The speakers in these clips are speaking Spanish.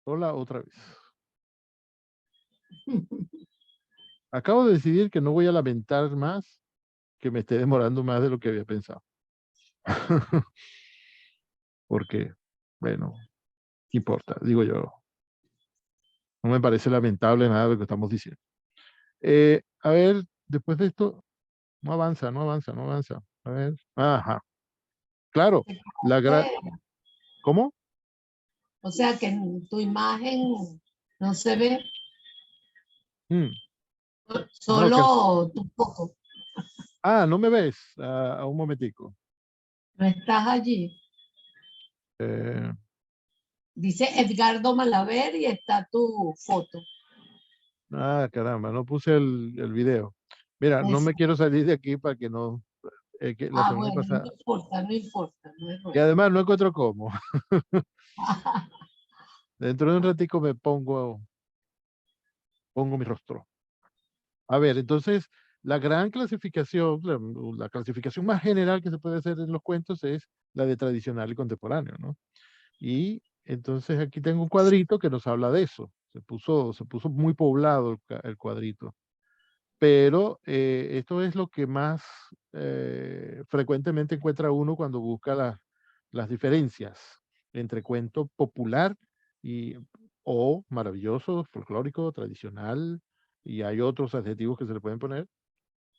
Hola otra vez. Acabo de decidir que no voy a lamentar más que me esté demorando más de lo que había pensado. Porque, bueno, ¿qué importa? Digo yo, no me parece lamentable nada de lo que estamos diciendo. A ver, después de esto, no avanza, no avanza, no avanza. A ver, ajá, claro, la gran, ¿cómo? O sea que en tu imagen no se ve Mm, no, que, solo tu foco. no me ves. Un momentico. No estás allí. Eh, Dice Edgardo Malaver y está tu foto. Caramba, no puse el video. Mira, no me Esa. quiero salir de aquí para que no, que la Ah, semana bueno, no pasada, importa, no importa, no es y bueno. además no encuentro cómo. Dentro de un ratico pongo mi rostro. A ver, entonces, la gran clasificación, la clasificación más general que se puede hacer en los cuentos es la de tradicional y contemporáneo, ¿no? Y entonces aquí tengo un cuadrito que nos habla de eso. Se puso muy poblado el cuadrito. Pero esto es lo que más frecuentemente encuentra uno cuando busca las diferencias entre cuento popular y, o maravilloso, folclórico, tradicional, y hay otros adjetivos que se le pueden poner,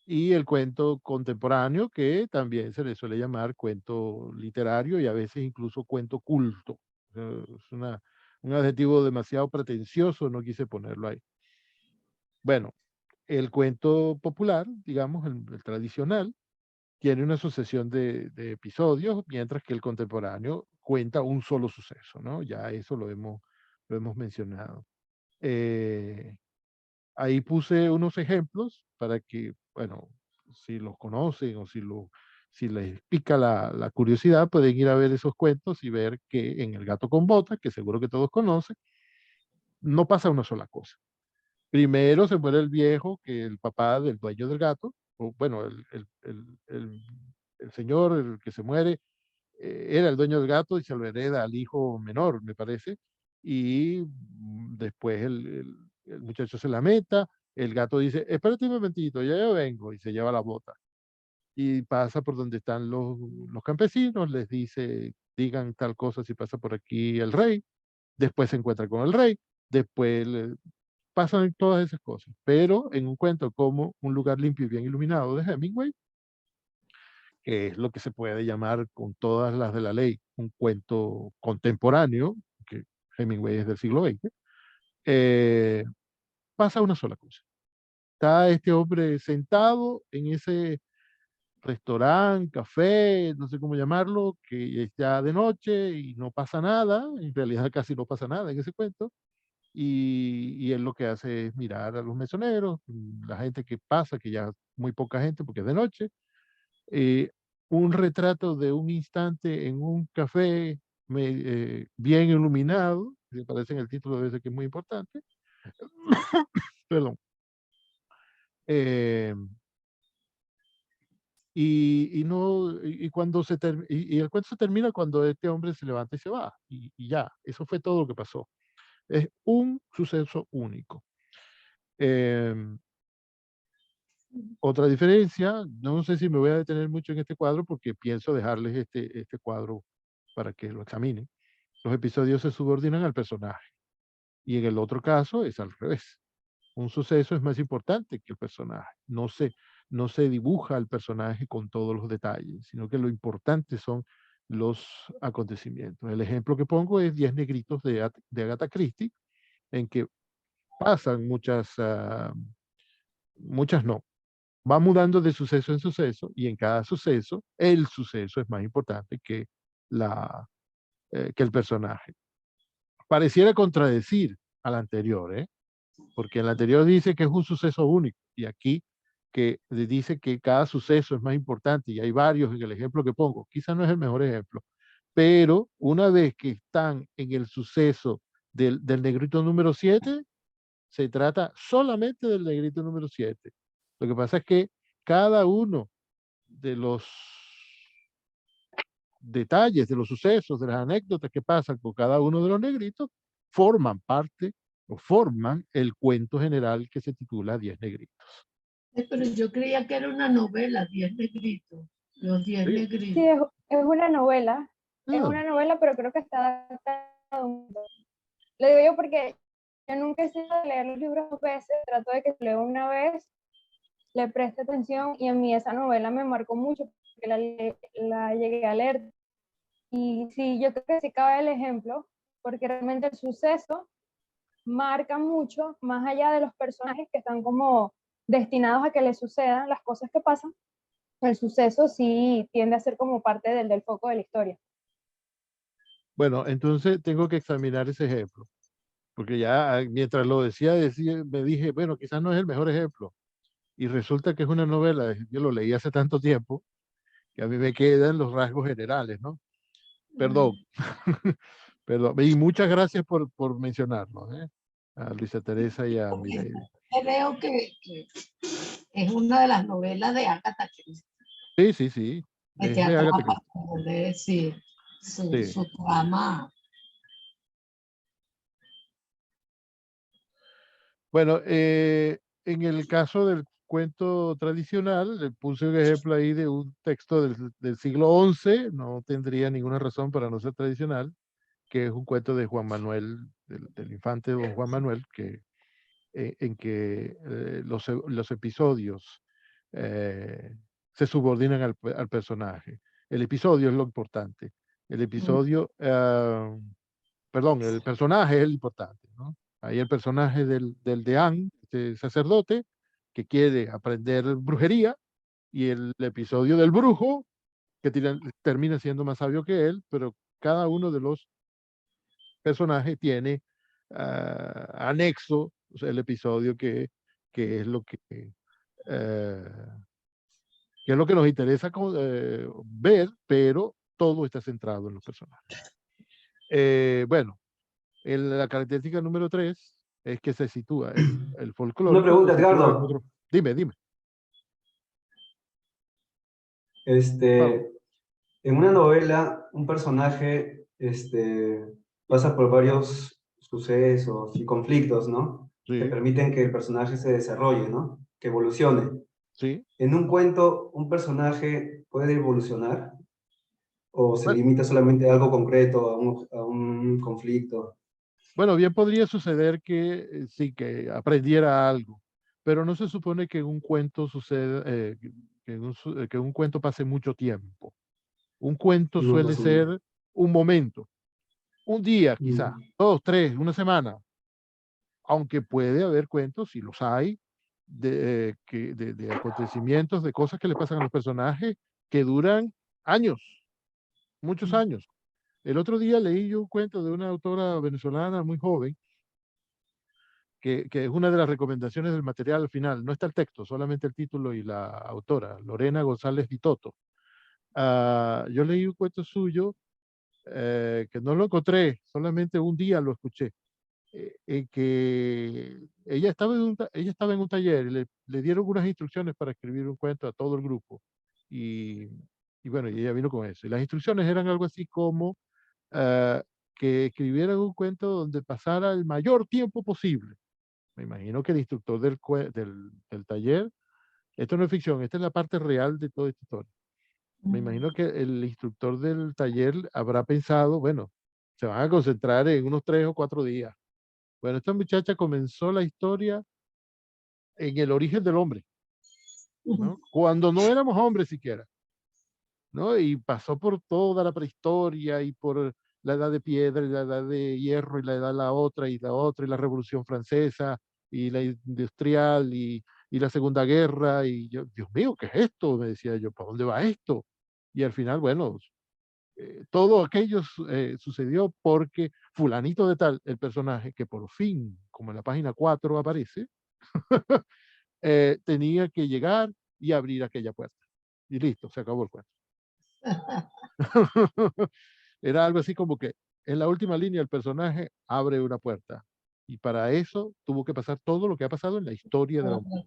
y el cuento contemporáneo, que también se le suele llamar cuento literario y a veces incluso cuento culto. Es un adjetivo demasiado pretencioso, no quise ponerlo ahí. Bueno, el cuento popular, digamos, el tradicional, tiene una sucesión de episodios, mientras que el contemporáneo cuenta un solo suceso, ¿no? Ya eso lo hemos mencionado. Eh, Ahí puse unos ejemplos para que, bueno, si los conocen o si les pica la curiosidad, pueden ir a ver esos cuentos y ver que en El gato con botas, que seguro que todos conocen, no pasa una sola cosa. Primero se muere el viejo, que el papá del dueño del gato, o bueno, el señor el que se muere era el dueño del gato y se lo hereda al hijo menor, me parece, y después el muchacho se lamenta, el gato dice, espérate un momentito, ya yo vengo, y se lleva la bota. Y pasa por donde están los campesinos, les dice, digan tal cosa si pasa por aquí el rey, después se encuentra con el rey, después pasan todas esas cosas, pero en un cuento como Un lugar limpio y bien iluminado de Hemingway, que es lo que se puede llamar con todas las de la ley un cuento contemporáneo, que Hemingway es del siglo XX, eh, pasa una sola cosa. Está este hombre sentado en ese restaurante, café, no sé cómo llamarlo, que es ya de noche y no pasa nada, en realidad casi no pasa nada en ese cuento, y él lo que hace es mirar a los mesoneros, la gente que pasa, que ya muy poca gente porque es de noche, eh, un retrato de un instante en un café bien iluminado, me parece en el título de ese que es muy importante, perdón, eh, y no, y cuando y el cuento se termina cuando este hombre se levanta y se va, y ya, eso fue todo lo que pasó. Es un suceso único. Em, Otra diferencia, no sé si me voy a detener mucho en este cuadro porque pienso dejarles este cuadro para que lo examinen. Los episodios se subordinan al personaje y en el otro caso es al revés. Un suceso es más importante que el personaje. No se dibuja al personaje con todos los detalles, sino que lo importante son los acontecimientos. El ejemplo que pongo es Diez negritos de Agatha Christie, en que pasan muchas no, va mudando de suceso en suceso y en cada suceso, el suceso es más importante que el personaje. Pareciera contradecir al anterior, ¿eh? Porque el anterior dice que es un suceso único y aquí que dice que cada suceso es más importante y hay varios en el ejemplo que pongo. Quizás no es el mejor ejemplo, pero una vez que están en el suceso del negrito número 7 se trata solamente del negrito número 7. Lo que pasa es que cada uno de los detalles, de los sucesos, de las anécdotas que pasan con cada uno de los negritos, forman parte o forman el cuento general que se titula Diez Negritos. Pero yo creía que era una novela, Diez Negritos. Los Diez Sí. Negritos. Sí, es una novela. Es Ah, una novela, pero creo que está adaptado. Lo digo yo porque yo nunca he sido de leer los libros dos veces. Trato de que leo una vez, le preste atención, y a mí esa novela me marcó mucho porque la llegué a leer. Y sí, yo creo que sí cabe el ejemplo, porque realmente el suceso marca mucho, más allá de los personajes que están como destinados a que les sucedan las cosas que pasan. El suceso sí tiende a ser como parte del foco de la historia. bueno, entonces tengo que examinar ese ejemplo, porque ya mientras lo decía, me dije, bueno, quizás no es el mejor ejemplo. Y resulta que es una novela, yo lo leí hace tanto tiempo, que a mí me quedan los rasgos generales, ¿no? Perdón, perdón. Y muchas gracias por mencionarlo, ¿eh? A Luisa Teresa y a Mireille. Creo que es una de las novelas de Agatha Christie, Sí, sí, sí. que Es te de Agatha atrapa, Christie. sí, Sí. su trama. Bueno, en el caso del cuento tradicional, le puse un ejemplo ahí de un texto del siglo XI, no tendría ninguna razón para no ser tradicional, que es un cuento de Juan Manuel, del infante don Juan Manuel, en que los episodios eh, se subordinan al personaje. El episodio es lo importante. El episodio, perdón, el personaje es el importante, ¿no? Ahí el personaje del deán, este sacerdote, que quiere aprender brujería, y el episodio del brujo, que termina siendo más sabio que él, pero cada uno de los personajes tiene anexo, o sea, el episodio que es lo que es lo que nos interesa ver, pero todo está centrado en los personajes. Bueno, la característica número 3 es que se sitúa, el Una folclórico se pregunta, sitúa en Edgardo. otro. Dime, dime. Pablo. En una novela, un personaje pasa por varios sucesos y conflictos, ¿no? Que Sí, permiten que el personaje se desarrolle, ¿no? Que evolucione. sí. En un cuento, ¿un personaje puede evolucionar? ¿O se Bueno, limita solamente a algo concreto, a un conflicto? bueno, bien podría suceder que sí, que aprendiera algo, pero no se supone que en un cuento suceda, que en un cuento pase mucho tiempo. Un cuento No suele pasa nada. ser un momento, un día quizá, Mm. 2, 3, una semana, aunque puede haber cuentos, y los hay, de acontecimientos, de cosas que le pasan a los personajes que duran años, muchos años. El otro día leí yo un cuento de una autora venezolana muy joven, que es una de las recomendaciones del material al final. No está el texto, solamente el título y la autora, Lorena González Vitoto. Yo leí un cuento suyo que no lo encontré, solamente un día lo escuché, en que ella estaba en un taller y le dieron unas instrucciones para escribir un cuento a todo el grupo. Y, y bueno, y ella vino con eso. Y las instrucciones eran algo así como ah, que escribieran un cuento donde pasara el mayor tiempo posible. Me imagino que el instructor del taller, esto no es ficción, esta es la parte real de toda esta historia. Me imagino que el instructor del taller habrá pensado, bueno, se van a concentrar en unos 3 o 4 días. Bueno, esta muchacha comenzó la historia en el origen del hombre, ¿no? Cuando no éramos hombres siquiera, ¿no? Y pasó por toda la prehistoria y por la edad de piedra y la edad de hierro y la edad la otra y la Revolución Francesa y la industrial y la Segunda Guerra y yo, Dios mío, ¿qué es esto? Me decía yo, ¿para dónde va esto? Y al final, bueno, todo aquello sucedió porque fulanito de tal, el personaje que por fin, como en la página 4 aparece, tenía que llegar y abrir aquella puerta. Y listo, se acabó el cuento. Era algo así como que en la última línea el personaje abre una puerta. Y para eso tuvo que pasar todo lo que ha pasado en la historia de la humanidad.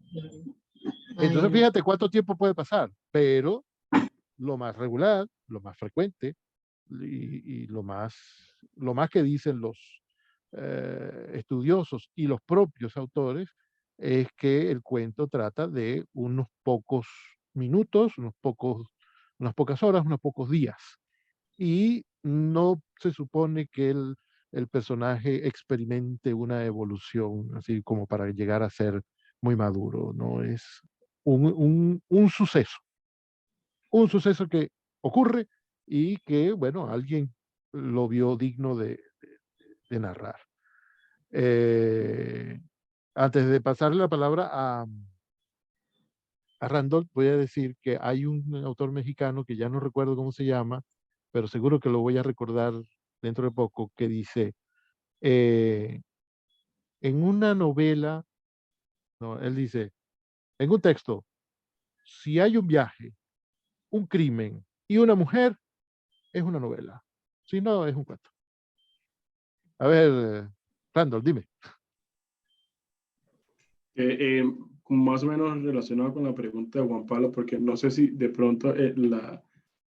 Entonces, Ay, fíjate cuánto tiempo puede pasar, pero lo más regular, lo más frecuente y lo más que dicen estudiosos y los propios autores es que el cuento trata de unos pocos minutos, unas pocas horas, unos pocos días. Y no se supone que el personaje experimente una evolución así como para llegar a ser muy maduro, ¿no? Es un suceso que ocurre y que, bueno, alguien lo vio digno de narrar. Eh, Antes de pasarle la palabra a Randolph, voy a decir que hay un autor mexicano que ya no recuerdo cómo se llama, pero seguro que lo voy a recordar dentro de poco, que dice, eh, en una novela, no, él dice, en un texto, si hay un viaje, un crimen y una mujer, es una novela. Si no, es un cuento. A ver, Randolph, dime. Eh, eh, Más o menos relacionado con la pregunta de Juan Pablo, porque no sé si de pronto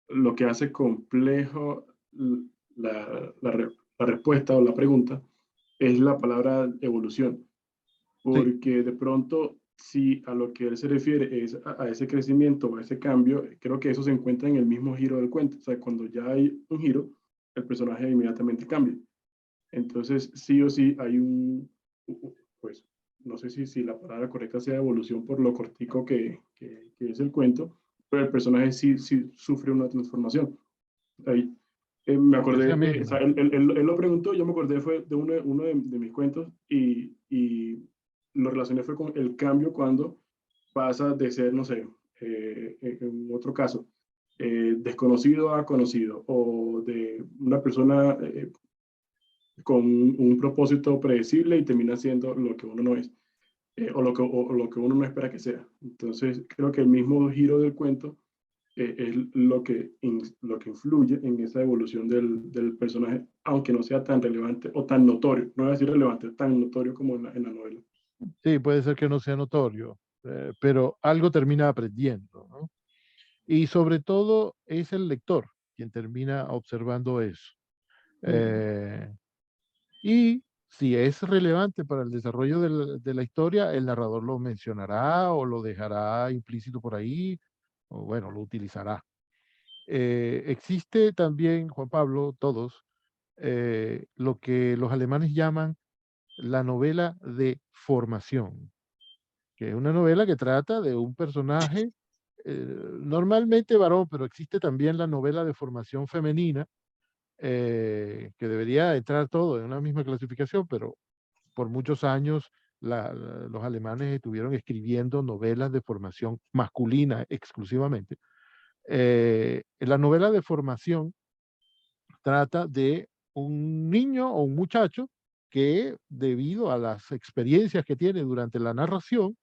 lo que hace complejo la respuesta o la pregunta es la palabra evolución, Sí, porque de pronto si a lo que él se refiere es a ese crecimiento o a ese cambio, creo que eso se encuentra en el mismo giro del cuento, o sea, cuando ya hay un giro, el personaje inmediatamente cambia. Entonces, sí o sí hay pues, no sé si la palabra correcta sea evolución por lo cortico que es el cuento, pero el personaje sí sufre una transformación. Ahí, me acordé, esa o sea, misma. él lo preguntó, yo me acordé fue de uno de mis cuentos y lo relacioné fue con el cambio cuando pasa de ser, no sé, en otro caso, desconocido a conocido o de una persona con un propósito predecible y termina siendo lo que uno no es, o lo que uno no espera que sea. Entonces, creo que el mismo giro del cuento es lo que influye en esa evolución del personaje, aunque no sea tan relevante o tan notorio, no voy a decir relevante, tan notorio como en la novela. Sí, puede ser que no sea notorio, pero algo termina aprendiendo, ¿no? Y sobre todo es el lector quien termina observando eso. Eh, y si es relevante para el desarrollo de la historia, el narrador lo mencionará o lo dejará implícito por ahí, o bueno, lo utilizará. Existe también, Juan Pablo, todos, lo que los alemanes llaman la novela de formación, que es una novela que trata de un personaje, normalmente varón, pero existe también la novela de formación femenina, que debería entrar todo en una misma clasificación, pero por muchos años los alemanes estuvieron escribiendo novelas de formación masculina exclusivamente. La novela de formación trata de un niño o un muchacho que debido a las experiencias que tiene durante la narración,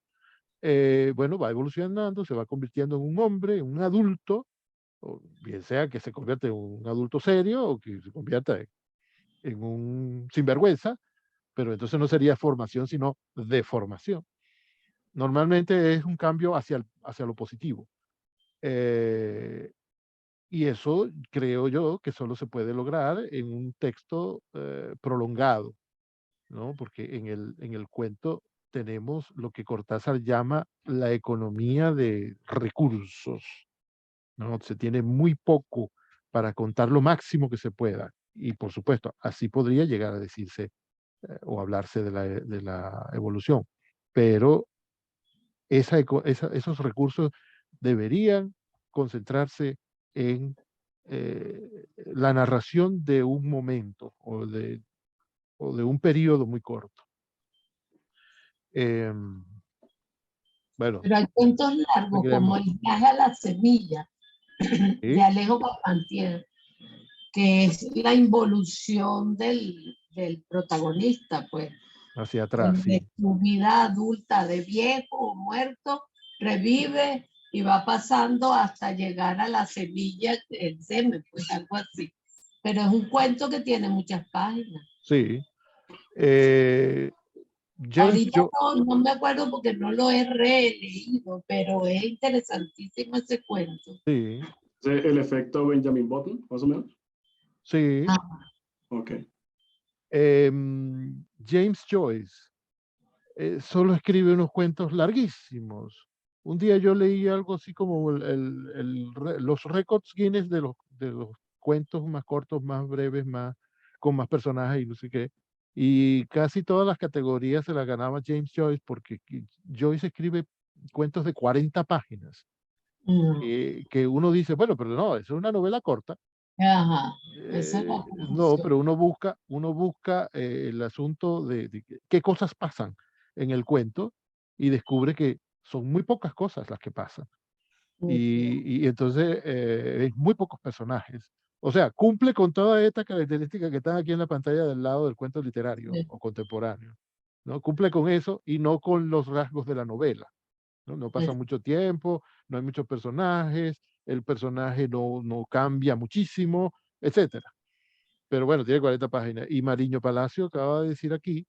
bueno, va evolucionando, se va convirtiendo en un hombre, en un adulto, o bien sea que se convierta en un adulto serio o que se convierta en un sinvergüenza, pero entonces no sería formación, sino deformación. Normalmente es un cambio hacia lo positivo. Eh, y eso creo yo que solo se puede lograr en un texto prolongado, ¿no? Porque en el cuento tenemos lo que Cortázar llama la economía de recursos, ¿no? Se tiene muy poco para contar lo máximo que se pueda. Y por supuesto, así podría llegar a decirse o hablarse de la evolución. Pero esos recursos deberían concentrarse en la narración de un momento o de un periodo muy corto. Em, bueno, Pero hay cuentos largos como seguiremos. El viaje a la semilla de ¿Sí? Alejo Carpentier, que es la involución del protagonista, pues, Hacia atrás, de sí. su vida adulta, de viejo o muerto, revive y va pasando hasta llegar a la semilla, el semen, pues algo así. Pero es un cuento que tiene muchas páginas. Sí. Eh, James, Ahorita no me acuerdo porque no lo he releído, pero es interesantísimo ese cuento. sí, El efecto Benjamin Button, más o menos. sí. Ah, Ok. James Joyce solo escribe unos cuentos larguísimos. Un día yo leí algo así como los récords Guinness de los cuentos más cortos, más breves, con más personajes y no sé qué. Y casi todas las categorías se las ganaba James Joyce porque Joyce escribe cuentos de 40 páginas. Que uno dice, bueno, pero no, eso es una novela corta. Ajá, esa es la No, conclusión. pero uno busca el asunto de qué cosas pasan en el cuento y descubre que son muy pocas cosas las que pasan. Y entonces es muy pocos personajes. O sea, cumple con todas estas características que están aquí en la pantalla del lado del cuento literario o contemporáneo. ¿No? Cumple con eso y no con los rasgos de la novela. ¿No? No pasa mucho tiempo, no hay muchos personajes, el personaje no cambia muchísimo, etcétera. Pero bueno, tiene 40 páginas. Y Mariño Palacio acaba de decir aquí,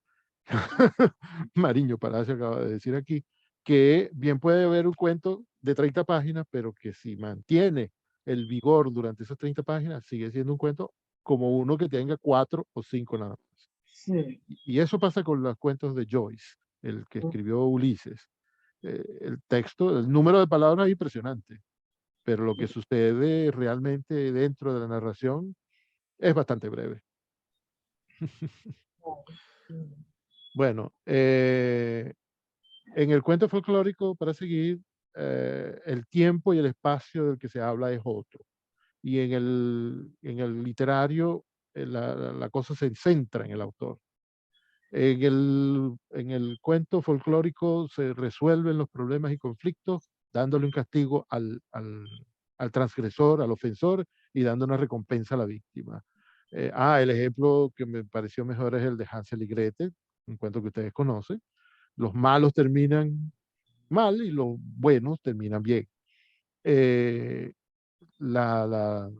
Mariño Palacio acaba de decir aquí, que bien puede haber un cuento de 30 páginas, pero que si mantiene el vigor durante esas 30 páginas, sigue siendo un cuento como uno que tenga 4 o 5 nada más. Sí. Y eso pasa con los cuentos de Joyce, el que escribió Ulises. El texto, el número de palabras es impresionante, pero lo que sucede realmente dentro de la narración es bastante breve. Bueno, en el cuento folclórico, para seguir, el tiempo y el espacio del que se habla es otro. Y en el literario, la cosa se centra en el autor. En el cuento folclórico se resuelven los problemas y conflictos dándole un castigo al transgresor, al ofensor, y dando una recompensa a la víctima. El ejemplo que me pareció mejor es el de Hansel y Gretel, un cuento que ustedes conocen. Los malos terminan mal y los buenos terminan bien. Eh, la, la-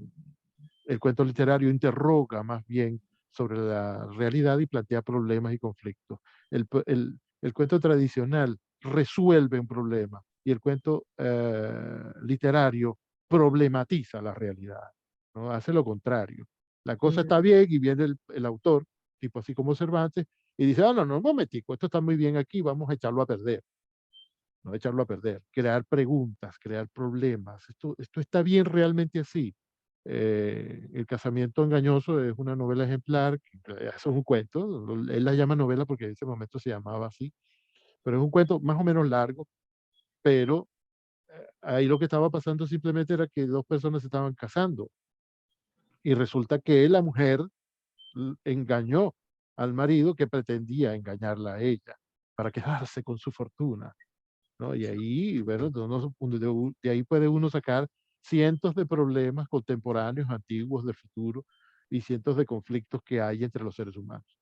el cuento literario interroga más bien sobre la realidad y plantea problemas y conflictos. El cuento tradicional resuelve un problema y el cuento literario problematiza la realidad, ¿no? Hace lo contrario. La cosa está bien y viene el autor, tipo así como Cervantes, y dice, no, un momentico, esto está muy bien aquí, vamos a echarlo a perder. No echarlo a perder, crear preguntas, crear problemas. Esto está bien realmente así. El casamiento engañoso es una novela ejemplar, que eso es un cuento, él la llama novela porque en ese momento se llamaba así, pero es un cuento más o menos largo, pero ahí lo que estaba pasando simplemente era que dos personas se estaban casando y resulta que la mujer engañó al marido que pretendía engañarla a ella para quedarse con su fortuna. ¿No? Y ahí, ¿verdad? De ahí puede uno sacar cientos de problemas contemporáneos, antiguos, del futuro, y cientos de conflictos que hay entre los seres humanos.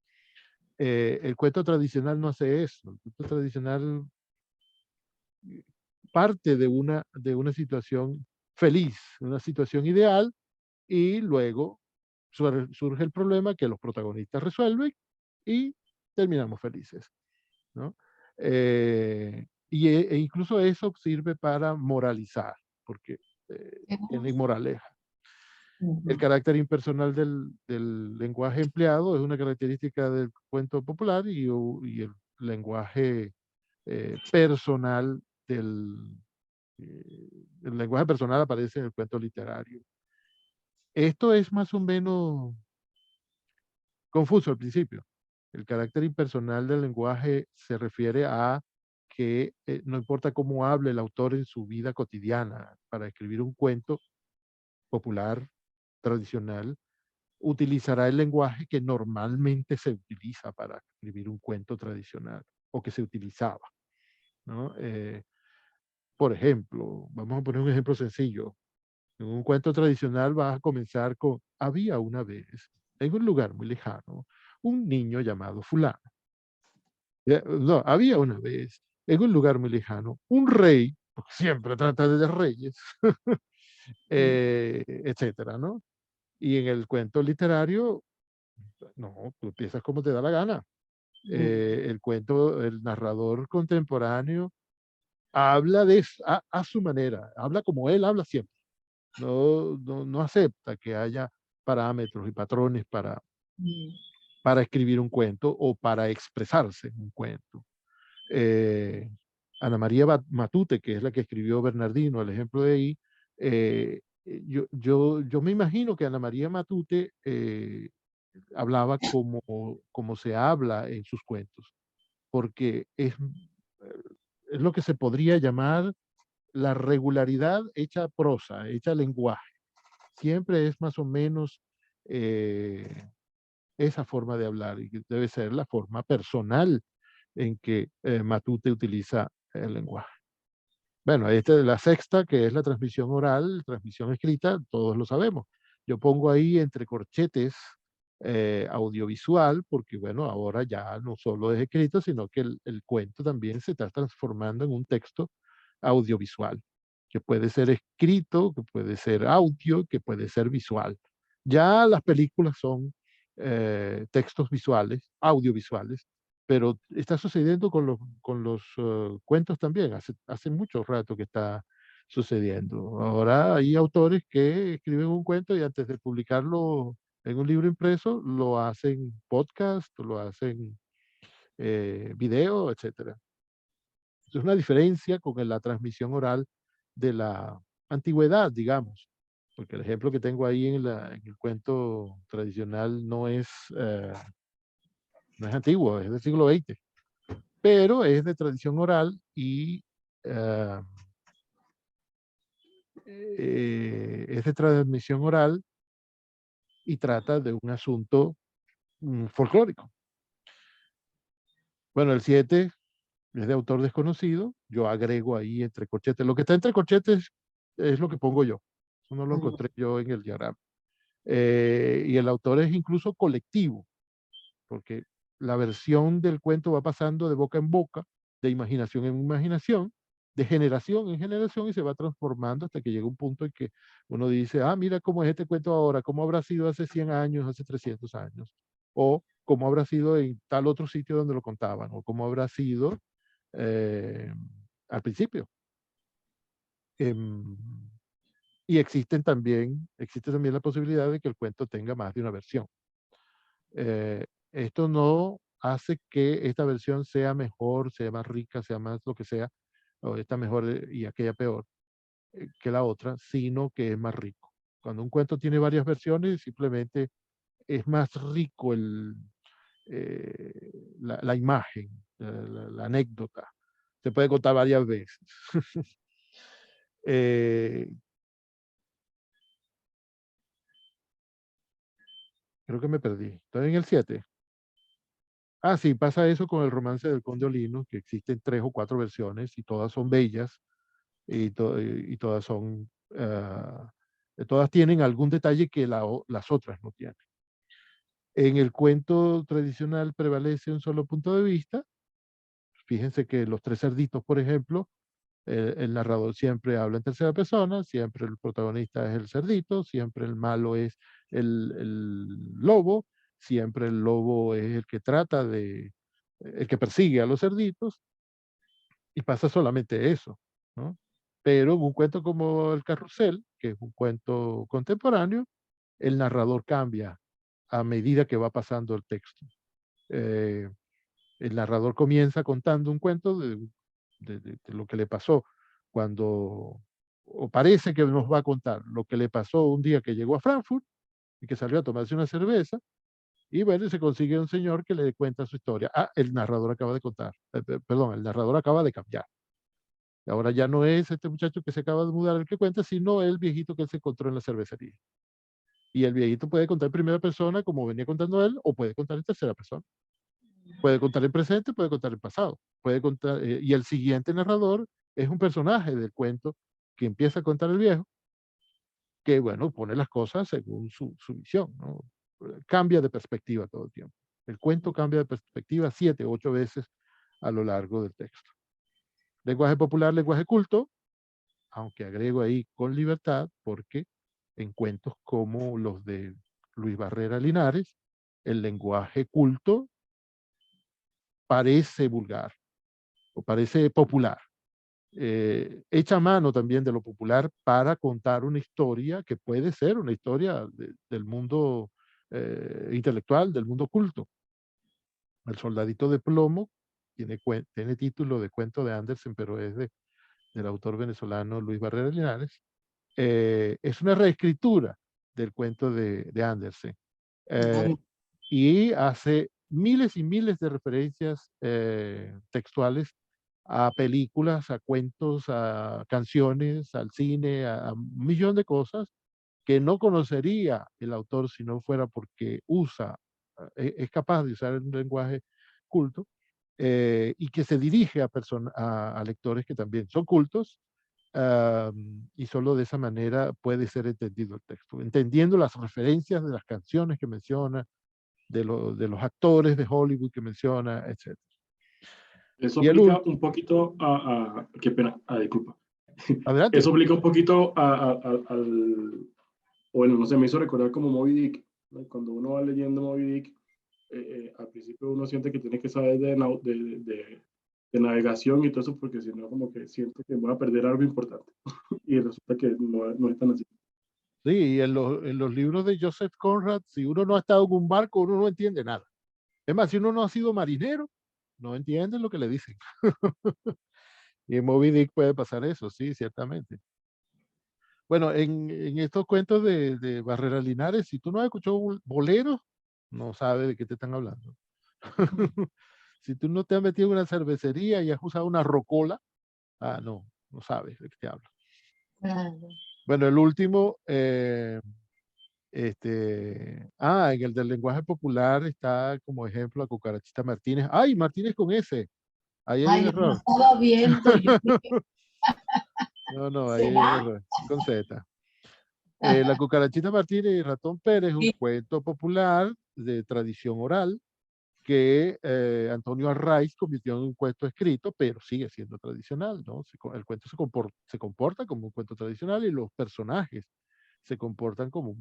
El cuento tradicional no hace eso. El cuento tradicional parte de una situación feliz, una situación ideal, y luego surge el problema que los protagonistas resuelven y terminamos felices. ¿No? E incluso eso sirve para moralizar, porque tiene moraleja. El carácter impersonal del lenguaje empleado es una característica del cuento popular y el lenguaje personal el lenguaje personal aparece en el cuento literario. Esto es más o menos confuso al principio. El carácter impersonal del lenguaje se refiere a que no importa cómo hable el autor en su vida cotidiana, para escribir un cuento popular, tradicional, utilizará el lenguaje que normalmente se utiliza para escribir un cuento tradicional o que se utilizaba. ¿No? Por ejemplo, vamos a poner un ejemplo sencillo. En un cuento tradicional vas a comenzar con, había una vez, en un lugar muy lejano, un niño llamado fulano. No, había una vez, en un lugar muy lejano, un rey, porque siempre trata de reyes, etcétera, ¿no? Y en el cuento literario, no, tú empiezas como te da la gana. El cuento, el narrador contemporáneo habla a su manera, habla como él habla siempre. No acepta que haya parámetros y patrones para escribir un cuento o para expresarse en un cuento. Ana María Matute, que es la que escribió Bernardino, el ejemplo de ahí, yo me imagino que Ana María Matute hablaba como se habla en sus cuentos, porque es lo que se podría llamar la regularidad hecha prosa, hecha lenguaje. Siempre es más o menos esa forma de hablar, y que debe ser la forma personal en que Matute utiliza el lenguaje. Bueno, esta es la sexta, que es la transmisión oral, transmisión escrita, todos lo sabemos. Yo pongo ahí entre corchetes audiovisual, porque bueno, ahora ya no solo es escrito, sino que el cuento también se está transformando en un texto audiovisual, que puede ser escrito, que puede ser audio, que puede ser visual. Ya las películas son textos visuales, audiovisuales, pero está sucediendo con los cuentos también. Hace mucho rato que está sucediendo. Ahora hay autores que escriben un cuento y antes de publicarlo en un libro impreso, lo hacen podcast, lo hacen video, etcétera. Es una diferencia con la transmisión oral de la antigüedad, digamos, porque el ejemplo que tengo ahí en el cuento tradicional no es antiguo, es del siglo XX, pero es de tradición oral y eh, es de transmisión oral y trata de un asunto folclórico. Bueno, el 7 es de autor desconocido, yo agrego ahí entre corchetes. Lo que está entre corchetes es lo que pongo yo. Eso no lo encontré yo en el diagrama. Y el autor es incluso colectivo, porque la versión del cuento va pasando de boca en boca, de imaginación en imaginación, de generación en generación, y se va transformando hasta que llega un punto en que uno dice, ah, mira cómo es este cuento ahora, cómo habrá sido hace 100 años, hace 300 años, o cómo habrá sido en tal otro sitio donde lo contaban, o cómo habrá sido eh, al principio. Em, y existe también la posibilidad de que el cuento tenga más de una versión. Esto no hace que esta versión sea mejor, sea más rica, sea más lo que sea, o esta mejor y aquella peor que la otra, sino que es más rico. Cuando un cuento tiene varias versiones, simplemente es más rico la imagen, la anécdota. Se puede contar varias veces. Creo que me perdí. Estoy en el 7. Ah, sí, pasa eso con el romance del Conde Olino, que existen 3 o 4 versiones y todas son bellas y todas son, todas tienen algún detalle que las otras no tienen. En el cuento tradicional prevalece un solo punto de vista. Fíjense que Los Tres Cerditos, por ejemplo, el narrador siempre habla en tercera persona, siempre el protagonista es el cerdito, siempre el malo es el lobo, siempre el lobo es el que el que persigue a los cerditos, y pasa solamente eso, ¿no? Pero en un cuento como El Carrusel, que es un cuento contemporáneo, el narrador cambia a medida que va pasando el texto. Eh, el narrador comienza contando un cuento de lo que le pasó cuando, o parece que nos va a contar lo que le pasó un día que llegó a Frankfurt y que salió a tomarse una cerveza, y bueno, se consigue un señor que le cuenta su historia. Ah, el narrador acaba de contar, perdón, el narrador acaba de cambiar. Ahora ya no es este muchacho que se acaba de mudar el que cuenta, sino el viejito que él se encontró en la cervecería. Y el viejito puede contar en primera persona, como venía contando él, o puede contar en tercera persona. Puede contar en presente, puede contar en pasado. Puede contar, y el siguiente narrador es un personaje del cuento que empieza a contar el viejo, que, bueno, pone las cosas según su visión, ¿no? Cambia de perspectiva todo el tiempo. El cuento cambia de perspectiva 7, 8 veces a lo largo del texto. Lenguaje popular, lenguaje culto, aunque agrego ahí con libertad, porque en cuentos como los de Luis Barrera Linares, el lenguaje culto parece vulgar o parece popular. Echa mano también de lo popular para contar una historia que puede ser una historia del mundo intelectual, del mundo culto, El soldadito de plomo tiene título de cuento de Andersen, pero es del autor venezolano Luis Barrera Linares. Es una reescritura del cuento de Andersen. Y hace miles y miles de referencias textuales a películas, a cuentos, a canciones, al cine, a un millón de cosas que no conocería el autor si no fuera porque es capaz de usar un lenguaje culto, y que se dirige a lectores que también son cultos, y solo de esa manera puede ser entendido el texto, entendiendo las referencias de las canciones que menciona, de los actores de Hollywood que menciona, etc. Eso Y el aplica último, un poquito qué pena, disculpa. adelante. Eso aplica un poquito bueno, no sé, me hizo recordar como Moby Dick, ¿no? Cuando uno va leyendo Moby Dick, al principio uno siente que tiene que saber de navegación y todo eso, porque si no, como que siento que voy a perder algo importante. Y resulta que no es tan así. Sí, y en los libros de Joseph Conrad, si uno no ha estado en un barco, uno no entiende nada. Es más, si uno no ha sido marinero, no entiende lo que le dicen. Y en Moby Dick puede pasar eso, sí, ciertamente. Bueno, en estos cuentos de Barrera Linares, si tú no has escuchado boleros, no sabes de qué te están hablando. Si tú no te has metido en una cervecería y has usado una rocola, no sabes de qué te hablo. Claro. Bueno, el último, en el del lenguaje popular está como ejemplo a Cucarachita Martínez. ¡Ay, Martínez con S! Ahí hay un Ay, no error. estaba viendo. Yo dije, No, ahí hay un ¿será? error. Con Z. La Cucarachita Martínez y Ratón Pérez es un Sí. cuento popular de tradición oral que Antonio Arraiz convirtió en un cuento escrito, pero sigue siendo tradicional, ¿no? El cuento se comporta como un cuento tradicional y los personajes se comportan como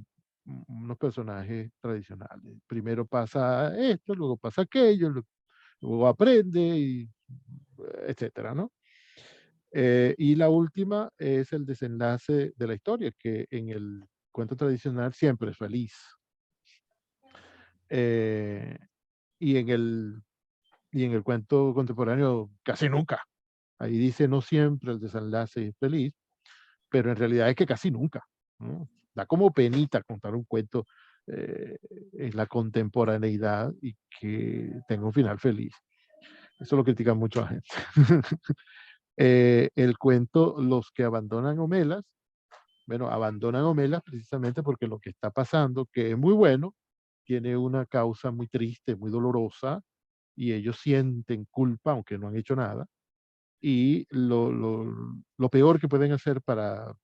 unos personajes tradicionales. Primero pasa esto, luego pasa aquello, luego aprende, etcétera, ¿no? Y la última es el desenlace de la historia, que en el cuento tradicional siempre es feliz. Eh, y en el cuento contemporáneo casi nunca. Ahí dice no siempre el desenlace es feliz, pero en realidad es que casi nunca, ¿no? Da como penita contar un cuento en la contemporaneidad y que tenga un final feliz. Eso lo critican mucho la gente. El cuento Los que abandonan Homelas, bueno, abandonan Homelas precisamente porque lo que está pasando, que es muy bueno, tiene una causa muy triste, muy dolorosa, y ellos sienten culpa, aunque no han hecho nada, y lo peor que pueden hacer para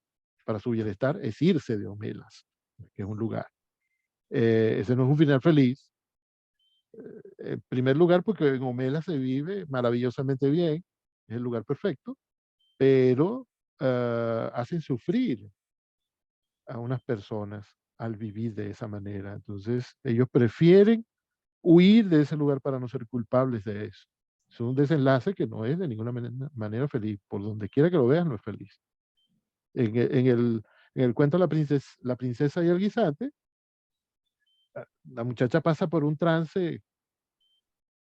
su bienestar es irse de Homelas, que es un lugar. Ese no es un final feliz. En primer lugar, porque en Homelas se vive maravillosamente bien, es el lugar perfecto, pero hacen sufrir a unas personas al vivir de esa manera. Entonces, ellos prefieren huir de ese lugar para no ser culpables de eso. Es un desenlace que no es de ninguna manera feliz. Por donde quiera que lo veas, no es feliz. En el cuento La princesa y el guisante, la muchacha pasa por un trance,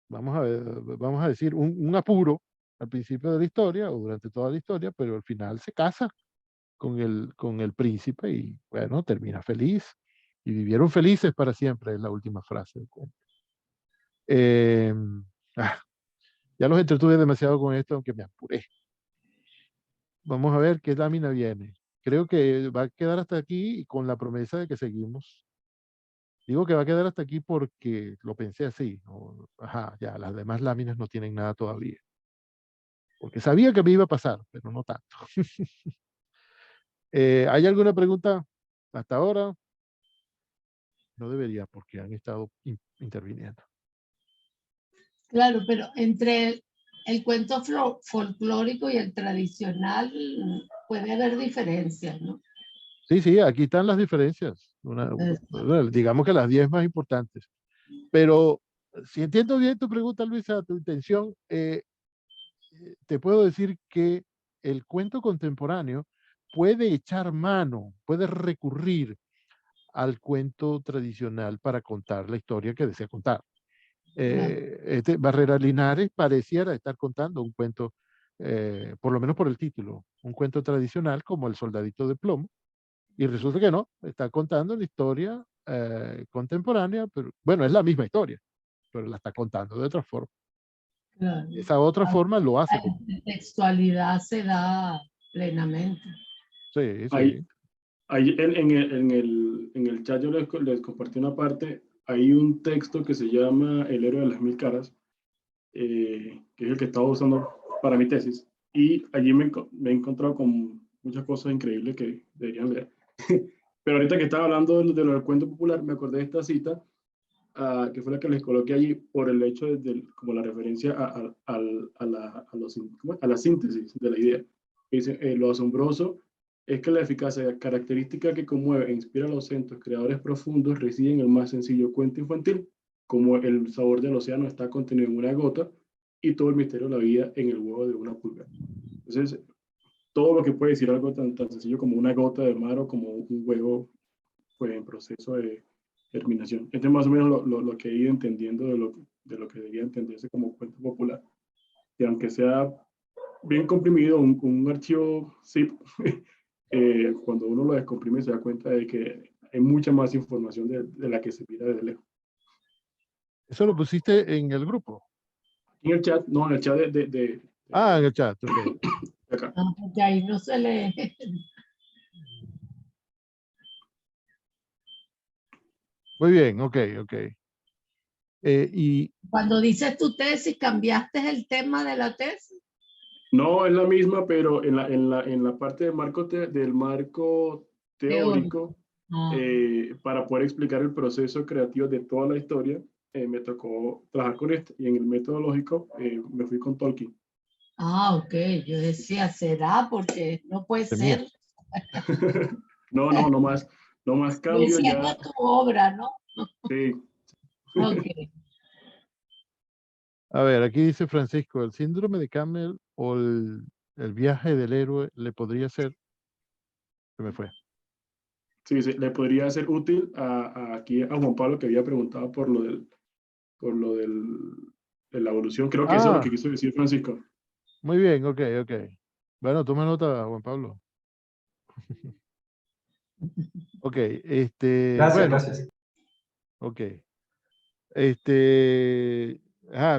vamos a decir, un apuro al principio de la historia o durante toda la historia, pero al final se casa con el príncipe y bueno, termina feliz. Y vivieron felices para siempre, es la última frase del cuento. Eh, ah, ya los entretuve demasiado con esto, aunque me apuré. Vamos a ver qué lámina viene. Creo que va a quedar hasta aquí y con la promesa de que seguimos. Digo que va a quedar hasta aquí porque lo pensé así, ¿no? Ajá, ya, las demás láminas no tienen nada todavía. Porque sabía que me iba a pasar, pero no tanto. ¿Hay alguna pregunta hasta ahora? No debería, porque han estado interviniendo. Claro, pero entre el cuento folclórico y el tradicional puede haber diferencias, ¿no? Sí, sí, aquí están las diferencias. Digamos que las 10 más importantes. Pero si entiendo bien tu pregunta, Luisa, tu intención, te puedo decir que el cuento contemporáneo puede echar mano, puede recurrir al cuento tradicional para contar la historia que desea contar. Barrera Linares pareciera estar contando un cuento, por lo menos por el título, un cuento tradicional como El Soldadito de Plomo, y resulta que no, está contando la historia contemporánea, pero bueno, es la misma historia, pero la está contando de otra forma. Claro. Esa otra forma lo hace. La textualidad se da plenamente. Sí, Ahí, sí. ahí en el chat yo les compartí una parte, hay un texto que se llama El héroe de las mil caras, que es el que estaba usando para mi tesis, y allí me he encontrado con muchas cosas increíbles que deberían leer. Pero ahorita que estaba hablando de lo del cuento popular, me acordé de esta cita, que fue la que les coloqué allí por el hecho de como la referencia a la síntesis de la idea. Dice, lo asombroso es que la eficacia característica que conmueve e inspira a los centros creadores profundos reside en el más sencillo cuento infantil, como el sabor del océano está contenido en una gota y todo el misterio de la vida en el huevo de una pulga. Entonces, todo lo que puede decir algo tan sencillo como una gota de mar o como un huevo pues, en proceso de germinación. Este es más o menos lo que he ido entendiendo de lo que debería entenderse como cuento popular. Y aunque sea bien comprimido, un archivo zip, cuando uno lo descomprime se da cuenta de que hay mucha más información de la que se mira desde lejos. Eso lo pusiste en el grupo. En el chat, no, en el chat Ah, en el chat, ok. de acá. Ah, porque ahí no se lee. Muy bien, ok, ok. Y Cuando dices tu tesis, ¿cambiaste el tema de la tesis? No, es la misma, pero en la parte del marco teórico, Ah, para poder explicar el proceso creativo de toda la historia, me tocó trabajar con esto. Y en el metodológico me fui con Tolkien. ok. Yo decía, ¿será? Porque no puede temía. ser. No, no más Estoy cambio diciendo ya. tu obra, ¿no? Sí, Ok. A ver, aquí dice Francisco, el síndrome de Camel o el viaje del héroe le podría ser, se me fue. sí, le podría ser útil aquí a Juan Pablo que había preguntado por lo de la evolución. Creo que eso es lo que Ah, quiso decir Francisco. muy bien, ok, ok. Bueno, toma nota, Juan Pablo. Ok, Gracias, bueno, gracias. ok.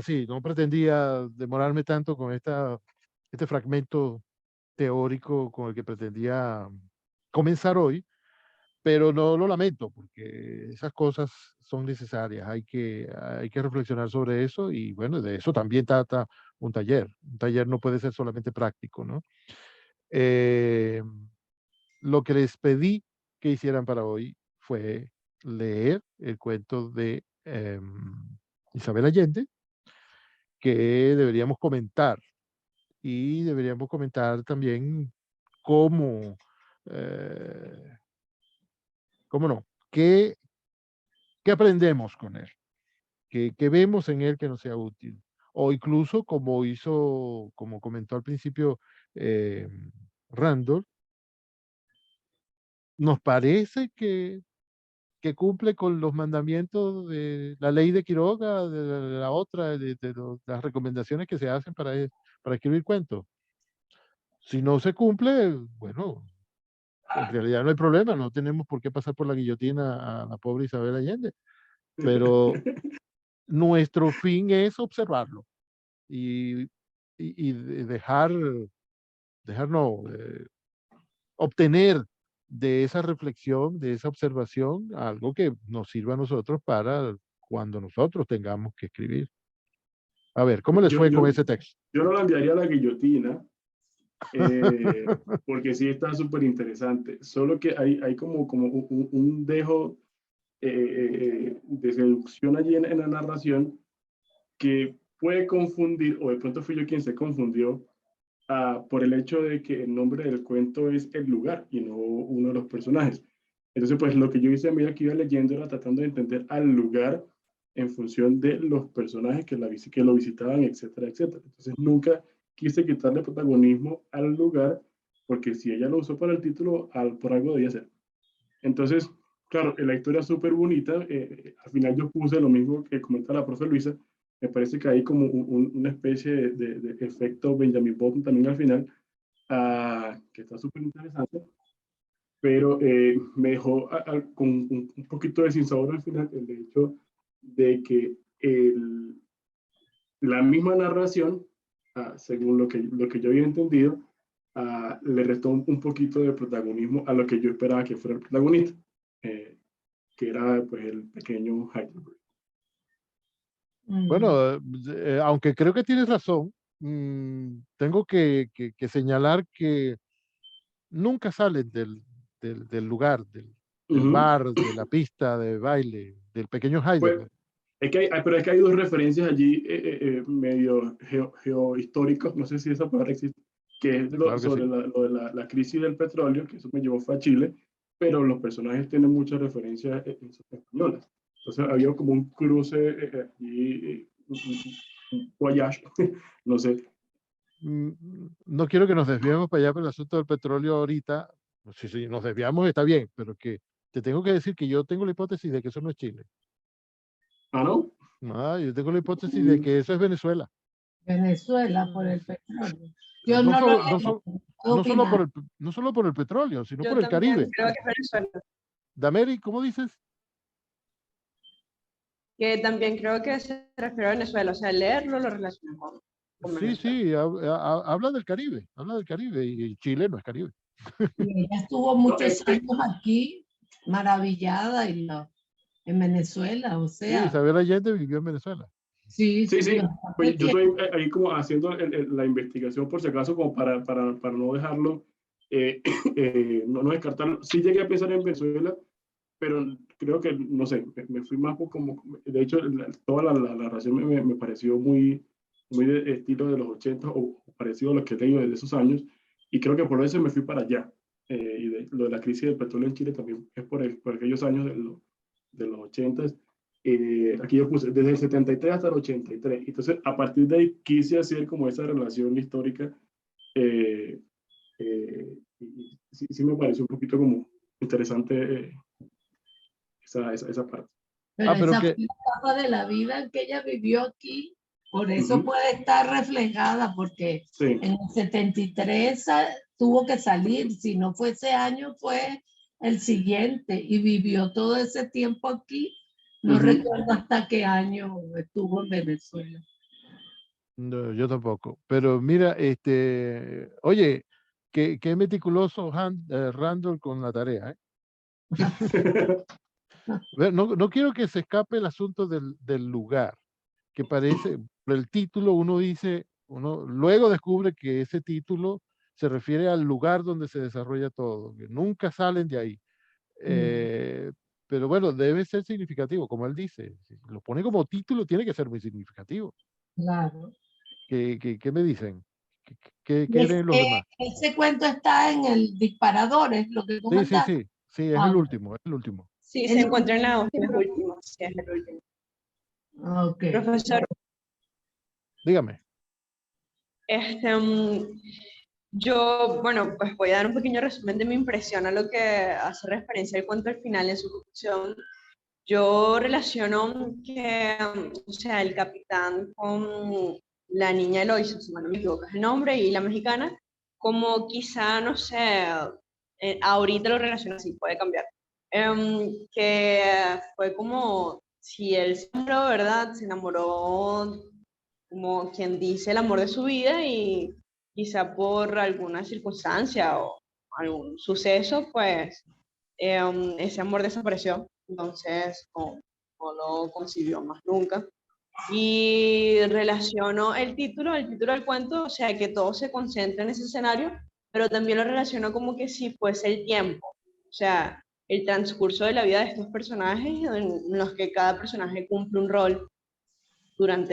Sí, no pretendía demorarme tanto con este fragmento teórico con el que pretendía comenzar hoy, pero no lo lamento, porque esas cosas son necesarias, hay que reflexionar sobre eso y bueno, de eso también trata un taller. Un taller no puede ser solamente práctico, ¿no? Eh, lo que les pedí que hicieran para hoy fue leer el cuento de Isabel Allende, que deberíamos comentar y deberíamos comentar también cómo, eh, cómo no, qué aprendemos con él, qué vemos en él que nos sea útil. O incluso como hizo, como comentó al principio eh, Randall, nos parece que cumple con los mandamientos de la ley de Quiroga, de la otra, las recomendaciones que se hacen para escribir cuentos. Si no se cumple, bueno, en realidad no hay problema, no tenemos por qué pasar por la guillotina a la pobre Isabel Allende, pero nuestro fin es observarlo y, dejar, no, obtener de esa reflexión, de esa observación, algo que nos sirva a nosotros para cuando nosotros tengamos que escribir. A ver, ¿cómo les Yo, fue yo, con ese texto? yo no la enviaría a la guillotina, porque sí está súper interesante. Solo que hay como un dejo de seducción allí en la narración que puede confundir, o de pronto fui yo quien se confundió, por el hecho de que el nombre del cuento es el lugar y no uno de los personajes. Entonces, pues lo que yo hice a medida que iba leyendo era tratando de entender al lugar en función de los personajes que lo visitaban, etcétera, etcétera. Entonces, nunca quise quitarle protagonismo al lugar, porque si ella lo usó para el título, por algo debía ser. Entonces, claro, la historia es súper bonita. Al final yo puse lo mismo que comenta la profe Luisa. Me parece que hay como una especie de efecto Benjamin Button también al final, que está súper interesante, pero me dejó con un poquito de sinsabor al final el hecho de que la misma narración, según lo que yo había entendido, le restó un poquito de protagonismo a lo que yo esperaba que fuera el protagonista, que era pues el pequeño Heidelberg. Bueno, aunque creo que tienes razón, tengo que señalar que nunca salen del lugar, del bar, de la pista de baile, del pequeño Pues, Heidelberg. pero es que hay dos referencias allí medio geohistóricas, no sé si esa palabra existe, que es Claro que sobre sí. lo de la crisis del petróleo, que eso me llevó fue a Chile, pero los personajes tienen muchas referencias españolas. Entonces había como un cruce y un voyage, no sé. No quiero que nos desviemos para allá por el asunto del petróleo ahorita. Si nos desviamos está bien, pero que te tengo que decir que yo tengo la hipótesis de que eso no es Chile. Ah, ¿no? No, yo tengo la hipótesis de que eso es Venezuela. Venezuela por el petróleo. Yo No no lo solo, he leído. ¿Qué opinas? no solo por el petróleo, sino Yo por el también Caribe. creo que es Venezuela. Dameri, ¿cómo dices? Que también creo que se refiere a Venezuela. O sea, leerlo lo relaciona con Sí, Venezuela. sí, habla del Caribe, y Chile no es Caribe. Y ella estuvo No, muchos años aquí, maravillada en Venezuela, o Sí, sea, Isabel Allende vivió en Venezuela. sí, sí, sí. bastante Pues yo tiempo. estoy ahí como haciendo la investigación por si acaso, como para no dejarlo, no descartarlo. Sí llegué a pensar en Venezuela, pero creo que, no sé, me fui más por como, de hecho, toda la narración me pareció muy de estilo de los 80 o parecido a lo que he leído desde esos años, y creo que por eso me fui para allá. Y lo de la crisis del petróleo en Chile también es por aquellos años de los 80. Aquí yo puse desde el 73 hasta el 83. Entonces, a partir de ahí quise hacer como esa relación histórica. Y sí, sí me pareció un poquito como interesante esa parte. Pero Pero esa fue que, la etapa de la vida que ella vivió aquí, por eso Ujú. puede estar reflejada, porque Sí. en el 73 tuvo que salir, si no fue ese año, fue el siguiente, y vivió todo ese tiempo aquí. No Ujú. recuerdo hasta qué año estuvo en Venezuela. no, yo tampoco. Pero mira, oye, qué meticuloso Randall con la tarea, ¿eh? No quiero que se escape el asunto del lugar, que parece, por el título uno dice, uno luego descubre que ese título se refiere al lugar donde se desarrolla todo, que nunca salen de ahí. Eh, pero bueno, debe ser significativo, como él dice. Si lo pone como título, tiene que ser muy significativo. Claro. ¿Qué me dicen? ¿Qué Y leen los demás? ese cuento está en el disparador, es lo que tú Sí, sí, mandaste. sí, sí, es el Ah, último, es el último. Sí, el se encuentra en último. las últimas. Sí, es el último. Ok. Profesor, Dígame. este, yo, bueno, pues voy a dar un pequeño resumen de mi impresión a lo que hace referencia al cuento al final en su conclusión. Yo relaciono que, o sea, el capitán con la niña Eloisa, si mal no me equivoco es el nombre, y la mexicana, como quizá, no sé, ahorita lo relaciono así, puede cambiar. Que fue como si él se enamoró, ¿verdad? Se enamoró como quien dice el amor de su vida y quizá por alguna circunstancia o algún suceso, pues ese amor desapareció, entonces no lo consiguió más nunca. Y relaciono el título del cuento, o sea, que todo se concentra en ese escenario, pero también lo relaciono como que si fuese el tiempo, o sea, el transcurso de la vida de estos personajes en los que cada personaje cumple un rol durante